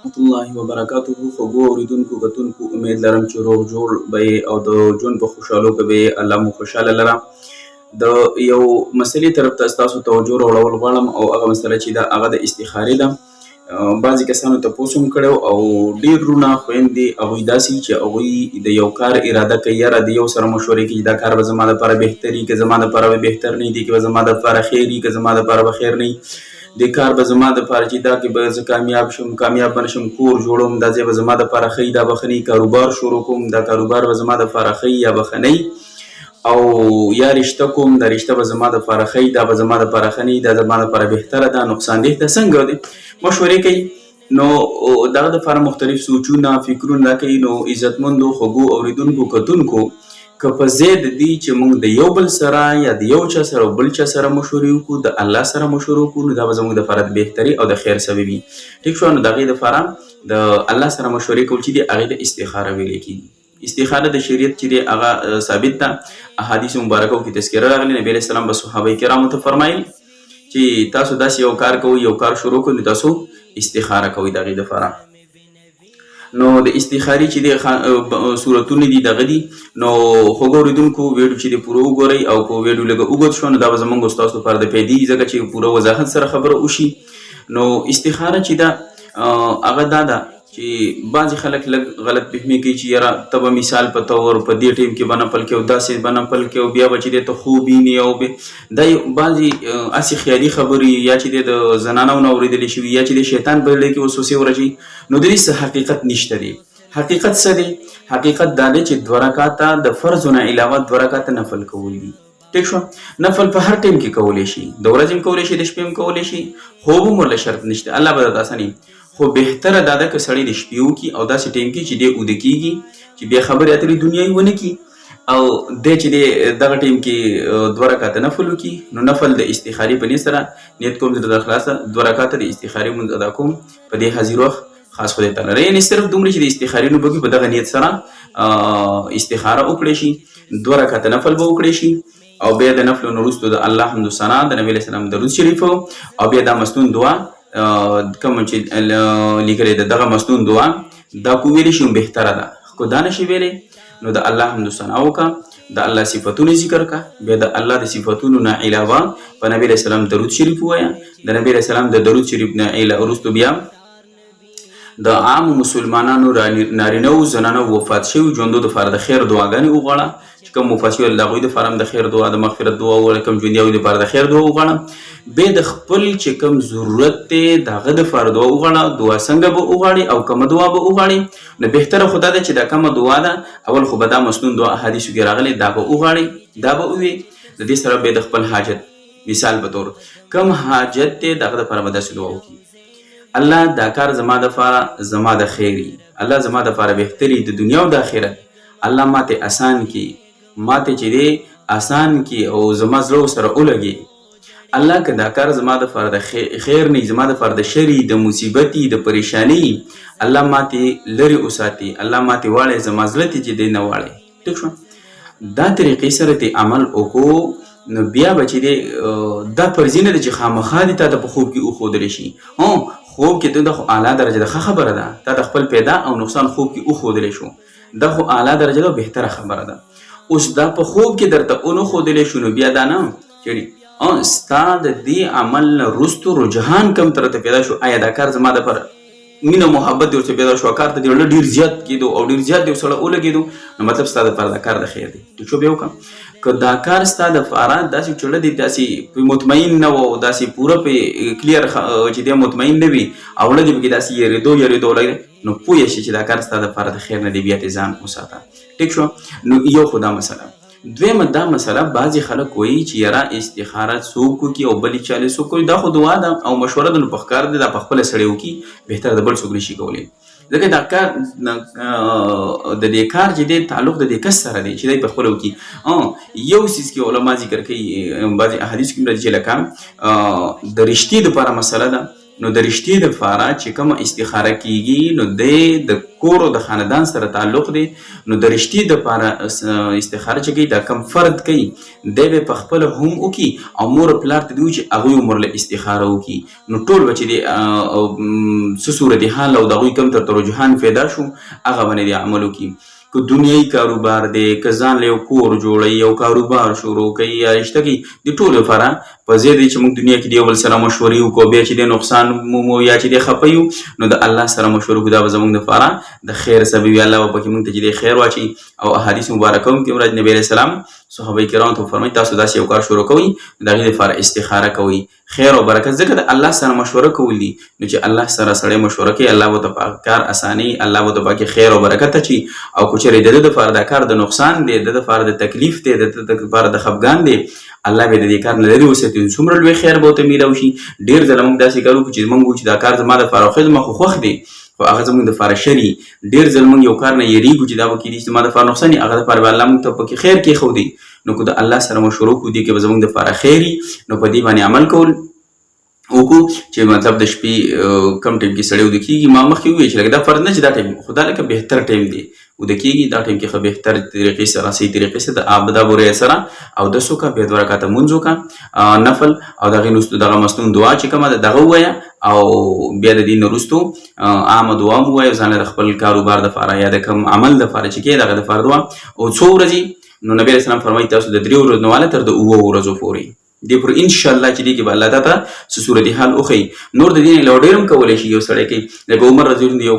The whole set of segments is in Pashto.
ورحمة الله وبرکاته. خوږو اوریدونکو کتونکو امید لرم چې روغ جوړ به یې او د ژوند په خوشحالو کې به یې الله مو خوشحاله لره. د یو مسلې طرف ته ستاسو توجه راوړول غواړم او هغه مسله چې ده هغه د استخارې ده. بعضې کسانو تپوس هم کړی او ډېر وروڼه خویندې هغوی داسې چې هغوی د یو کار اراده کوي، یاره د یو سره مشورې کوي چې دا کار به زما دپاره بهتر وي، که زما دپاره به بهتر نه وي، دې کې به زما دپاره خیر وي، که زما دپاره به خیر نه وي، دې کار به زما دپاره چې دا کې به زه کامیاب شم، کامیاب به نه شم، کور جوړوم، دا ځای به زما دپاره ښه وي، دا به ښه نه وي، کاروبار شروع کوم، دا کاروبار به زما دپاره ښه وي یا به ښه نه وي، او یا رشته کوم، دا رشته به زما دپاره ښه وي، دا به زما دپاره ښه نه وي، دا زما دپاره بهتره ده، نقصان دې ده، څنګه دی مشورې کوي. نو دغه دپاره مختلف سوچونه فکرونه کوي. نو عزتمندو خوږو اوریدونکو کتونکو که په ځای د دې چې موږ د یو بل سره یا د یو چا سره او بل چا سره مشورې وکړو، د الله سره مشورې وکړو، نو دا به زموږ دپاره د بهتري او د خیر سبب وي. ټیک شو. نو د هغې دپاره د الله سره مشورې کول چې دي هغې ته استخاره ویلی کېږي. استخاره د شریعت چې دی هغه ثابت ده. احادیث مبارکو کې تذکره راغلې. نبي علیه السلام به صحابه کرامو ته فرمایل چې تاسو داسې یو کار کوئ، یو کار شروع کړئ، نو تاسو استخاره کوئ د هغې دپاره. نو د استخارې چې دی صورتونه دي دغه دي. نو خوږو اورېدونکو ویډیو چې دی پوره وګورئ، او که ویډیو لږه اوږد شو نو دا به زموږ ستاسو لپاره د فایدې ځکه چې پوره وضاحت سره خبره وشي. نو استخاره چې ده هغه دا ده چې بعضې خلک لږ غلط فهمي کوي چې یاره ته به مثال په طور په دې ټیم کې به نفل کې او داسې به نفل کې او بیا به چې دی ته خوب ویني او دا بعضې هسې خیالي خبرې یا چې دی د زنانو نه اورېدلې شوي یا چې د شیطان په زړه کې وسوسې ورچوي. نو د دې څه حقیقت نشته دی. حقیقت څه دی؟ حقیقت دا دی چې 2 رکعاته د فرضو نه علاوه 2 رکعاته نفل کول دي. ټیک شو. نفل په هر ټیم کې کولی شي، د ورځې هم کولی شي، د شپې هم کولی شي، خوب هم ورله شرط نشته، الله به درته اسانوي. خو بهتره دا ده که سړی د شپې وکړي او داسې ټیم کې چې دی اوده کېږي چې بیا خبرې اترې دنیایي ونه کړي، او دی چې دی دغه ټیم کې 2 رکعاته نفل وکړي. نو نفل د استخارې په نیت سره نیت کوم زه د خلاصه 2 رکعاته د استخارې مونځ ادا کوم په دې حاضر وخت خاص خدای تعالی لره. یعنې صرف دومره چې د استخارې نو به په دغه نیت سره استخاره وکړی شي، 2 رکعاته نفل به وکړی شي، او بیا د نفلو نه وروسته د الله حمد و ثنا، د نبي علیه السلام درود شریف، او بیا دا مستون دعا کوم چې لیکلې ده دغه مستون دعا دا کو ویلی شي بهتره ده. خو دا نشي ویلی نو د الله حمد و ثنا وکړه، د الله صفتونه ذکر کړه، بیا د الله د صفتونو نه علاوه په نبي علیه السلام درود شریف ووایه. د نبي علیه السلام د درود شریف نه وروسته بیا د عام مسلمانانو نارینه او زنانه وفات شوي ژوندو دپاره د خیر دعاګانې وغواړه. چې کوم وفات شوي د هغوی دپاره هم د خیر دعا، د مغفرت دعا وغواړه، کوم ژوندي هغوی دپاره د خیر دعا وغواړه. بیا د خپل چې کوم ضرورت دی د هغه دپاره دعا وغواړه. دعا څنګه به وغواړي او کومه دعا به وغواړي؟ نو بهتره خو دا ده چې دا کومه دعا ده اول خو به دا مسنون دعا احادیثو کې راغلی دا به وغواړي، دا به ووایي. د دې سره بیا د خپل حاجت مثال په طور کوم حاجت دی د هغه دپاره به داسې دعا وکړي: الله دا کار زما دپاره زما د خیری، الله زما دپاره بهتري د دنیا او د آخرت، الله ماته آسان کړي، ماته چې دی آسان کړي او زما زړه سره ولګي. الله که دا کار زما دپاره د خیر نه، زما دپاره د شري، د مصیبتي، د پریشاني، الله ماته لرې وساتي، الله ماته واړی، زما زړه ته چې دی نه واړی. ټیک شو. دا طریقې سره ته عمل وکړو نو بیا به چې دی دا فرضي نه ده چې خامخا دې تا ته په خوب کې وښودلی شي. خوب کې ته دا خو اعلی درجه ده، ښه خبره ده، تا د خپل پیدا او نقصان خوب کې وښودلی شو، دا خو اعلی درجه ده او بهتره خبره ده. اوس دا په خوب کې درته ونښودلی شو نو بیا دا نه چېرې ستا د دې عمل نه وروستو رجحان کم طرف ته پیدا شو، آیا دا کار زما دپاره مینه محبت دې ورته پیدا شو، کار ته دې ورله ډېر زیات کېدو او ډېر زیات دې ورسره ولګېدو، نو مطلب ستا دپاره دا کار د خیر دی. ټیک شو. بیا وکړه که دا کار ستا دپاره داسې چړه دی، داسې مطمئن نه و او داسې پوره پې کلیر چې دی مطمئن نه وي او ړه دې پکې داسې یېرېدو لګي، نو پوه شي چې دا کار ستا دپاره د خیر نه دی، بیا ترې ځان وساته. ټیک شو. نو یو خو دا مسله. دویمه دا مسله بعضې خلک وایي چې یاره استخاره څوک وکړي او بلې چالې څوک وکړي، دا خو دعا ده او مشوره ده، نو په ښکار دی دا په خپله سړی وکړي، بهتره د بل څوک نشي کولی. ځکه دا کار د دې کار چې دی تعلق د دې کس سره دی چې دی په خپله وکړي. یو څیز کې علما ذکر کوي، بعضې احادیثو کې هم راځي چې لکه د رشتې دپاره مسله ده نو د رشتې دپاره چې کومه استخاره کیږي نو د کور او د خاندان سره تعلق دی. نو د رشتې دپاره استخاره چې کوي دا کم فرد کوي دی به په خپله هم وکړي او مور پلار ته دي وایي چې هغوی هم ورله استخاره وکړي. نو ټول به چې دی څه صورت حال او د هغوی کوم ته رجحان پیدا شو هغه باندې دې عمل وکړي. که دنیایي کاروبار دی، که ځان له یو کور جوړوي یو کاروبار شروع کوي یا رشته کوي، د ټولو لپاره په ځای دی چې موږ دنیا کې د یو بل سره مشورې وکړو بیا چې دی نقصان مومو یا چې دی خفه یو نو د الله سره مشوره وکړو دا به زموږ دپاره د خیر سبب وي. الله به پکې موږ ته چې دی خیر واچوي. او احادیث مبارکه هم کې راځي نبي علیه السلام صحابه کرامو ته فرمایي تاسو داسې یو کار شروع کوئ د هغې دپاره استخاره کوئ خیر او برکت ځکه د الله سره مشوره کول دي. نو چې الله سره سړی مشوره کوي الله به ورته کار اساني الله به ورته پکې خیر او برکت اچوي. او که چېرې د ده دپاره دا کار د نقصان دی د ده دپاره د تکلیف دی د ده دپاره د خفګان دی الله به د دې کار نه لرې وساتي. څومره لوی خیر به ورته میلاو شي. ډېر ځله موږ داسې کار وکړو چې موږ وایو چې دا کار زما دپاره خو زما خو خوښ دی خو هغه زموږ دپاره شر وي. ډېر ځله موږ یو کار نه یېرېږو چې دا به کیدای شي زما دپاره نقصان وي هغه دپاره به الله موږ ته پکې خیر کېښودی. نو که د الله سره مشوره وکړو دې کې به زموږ دپاره خیر وي. نو په دې باندې عمل کول وکړو چې مطلب د شپې کم ټایم کې سړی وده کېږي. ما مخکې وویل چې لکه دا فرض نه چې دا ټایم خو دا لکه بهتر ټایم دی وده کېږي دا ټایم کې ښه بهتر طریقې سره صحیح طریقې سره د آداب رعایت سره اودس وکړه بیا 2 رکعته لمونځ وکړه نفل او د هغې نه وروسته دغه مصنون دعا چې کومه ده دغه ووایه او بیا د دې نه وروستو عامه دعا هم ووایه ځان له خپل کاروبار دپاره یا د کوم عمل دپاره چې کوې د هغه دپاره دعا. او څو ورځې نو نبي علیه السلام فرمایي تاسو د 3 ورځو نه واله تر د 7 ورځو پورې دې پر انشاءالله چې دې کې به الله تاته څه صورت حال وښیي. نور د دې نه علاوه ډېر هم کولی شي. یو سړی کوي لکه عمر رضی الله یو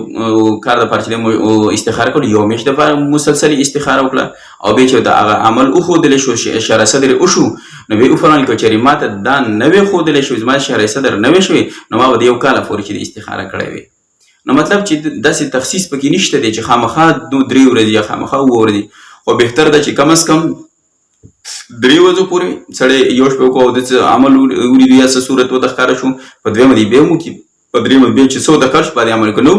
کار دپاره چې استخاره کړو یو میاشت دپاره مسلسل استخاره وکړه او بیا چې د هغه عمل وښودلی شو شرح صدر وشو نو بیا وفرمایل که چېرې ما ته دا نه وی ښودلی شوی زما شرح صدر نه وی شوی نو ما به د 1 کاله پورې چې د استخاره کړی وی. نو مطلب چې داسې تخصیص پکې نشته دی چې خامخا 3 ورځې یا خامخا 7 ورځې خو بهتر ده چې کم از کم 3 ورځو پورې سړی یو شپه وکړو او د عمل ولیدو یا څه صورت ورته ښکاره شو په 2مه دې بیا هم وکړي په 3مه بیا چې څه ورته ښکاره شو په هغې عمل وکړو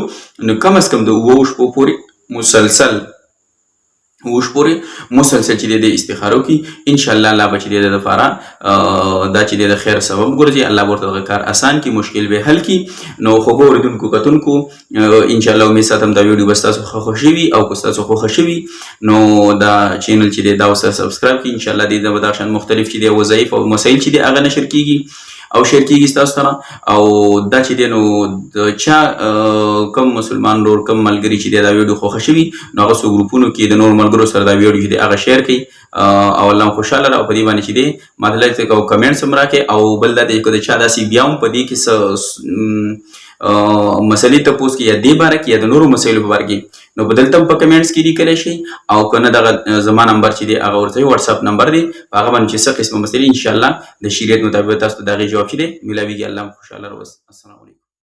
نو کم از کم د 7 شپو پورې مسلسل 7 پورې مسلسل چې دی د استخاره وکړي انشاءالله الله به چې دی د دپاره دا چې دی د خیر سبب ګرځي الله به ورته دغه کار اسان کړي مشکل به حل کړي. نو خوږو اورېدونکو کتونکو انشاءالله امید ساتم دا ویډیو به ستاسو خوښه شوي او که ستاسو خوښه شوي نو دا چینل چې دی دا ورسره سبسکرایب کړي. انشاءالله دې د بدخشان مختلف چې دی وظایف او مسایل چې دی هغه نشر کېږي او شیر کېږي ستاسو سره. او دا چې دی نو د چا کم مسلمان ورور کم ملګري چې دی دا ویډیو خوښه شوي نو هغه څو ګروپونو کې د نور ملګرو سره دا ویډیو چې دی هغه شیر کړئ او الله هم خوشحاله را او په دې باندې چې دی ما ته لایک او کمنټس هم راکړئ. او بل دا دی که د چا داسې بیا هم په دې کې څه مسلې تپوس کې یا دې باره کې یا د نورو مسایلو په باره کې نو په دلته هم په کمنټس کې لیکلی شي او که نه دغه زما نمبر چې دی هغه ورته واتساپ نمبر دی په هغه باندې چې څه قسمه مسلې انشاءالله د شریعت مطابق تاسو ته د هغې جواب چې دی میلاویږي. الله هم خوشحاله روست. السلام علیکم.